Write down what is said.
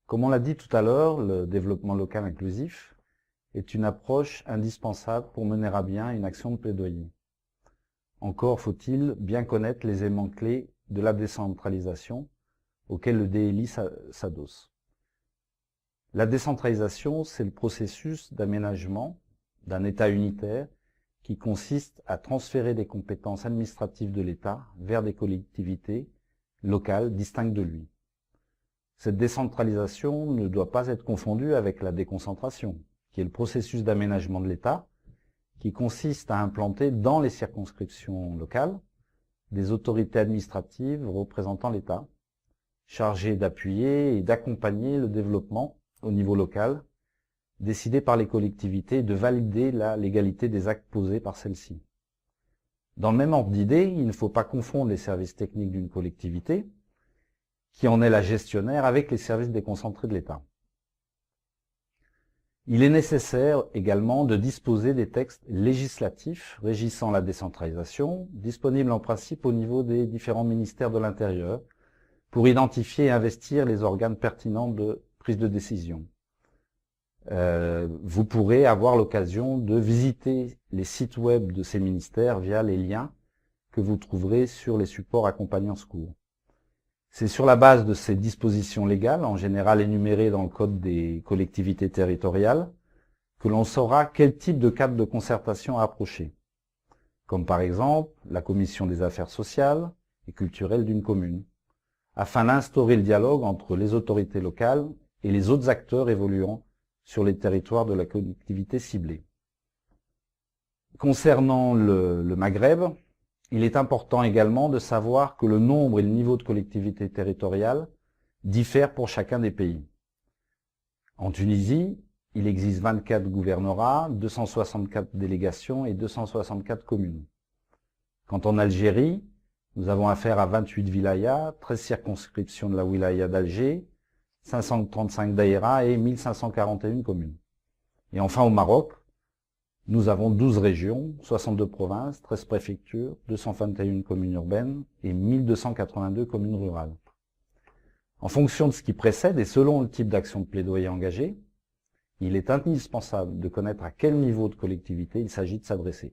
Comme on l'a dit tout à l'heure, le développement local inclusif est une approche indispensable pour mener à bien une action de plaidoyer. Encore faut-il bien connaître les éléments clés de la décentralisation auxquels le DLI s'adosse. La décentralisation, c'est le processus d'aménagement d'un État unitaire qui consiste à transférer des compétences administratives de l'État vers des collectivités locales distinctes de lui. Cette décentralisation ne doit pas être confondue avec la déconcentration, qui est le processus d'aménagement de l'État, qui consiste à implanter dans les circonscriptions locales des autorités administratives représentant l'État, chargées d'appuyer et d'accompagner le développement au niveau local, décidé par les collectivités et de valider la légalité des actes posés par celles-ci. Dans le même ordre d'idée, il ne faut pas confondre les services techniques d'une collectivité, qui en est la gestionnaire, avec les services déconcentrés de l'État. Il est nécessaire également de disposer des textes législatifs régissant la décentralisation, disponibles en principe au niveau des différents ministères de l'Intérieur, pour identifier et investir les organes pertinents de prise de décision. Vous pourrez avoir l'occasion de visiter les sites web de ces ministères via les liens que vous trouverez sur les supports accompagnant ce cours. C'est sur la base de ces dispositions légales, en général énumérées dans le Code des collectivités territoriales, que l'on saura quel type de cadre de concertation approcher, comme par exemple la commission des affaires sociales et culturelles d'une commune, afin d'instaurer le dialogue entre les autorités locales et les autres acteurs évoluant sur les territoires de la collectivité ciblée. Concernant le Maghreb, il est important également de savoir que le nombre et le niveau de collectivité territoriale diffèrent pour chacun des pays. En Tunisie, il existe 24 gouvernorats, 264 délégations et 264 communes. Quant en Algérie, nous avons affaire à 28 wilayas, 13 circonscriptions de la wilaya d'Alger, 535 daïras et 1541 communes. Et enfin au Maroc, nous avons 12 régions, 62 provinces, 13 préfectures, 221 communes urbaines et 1282 communes rurales. En fonction de ce qui précède et selon le type d'action de plaidoyer engagé, il est indispensable de connaître à quel niveau de collectivité il s'agit de s'adresser.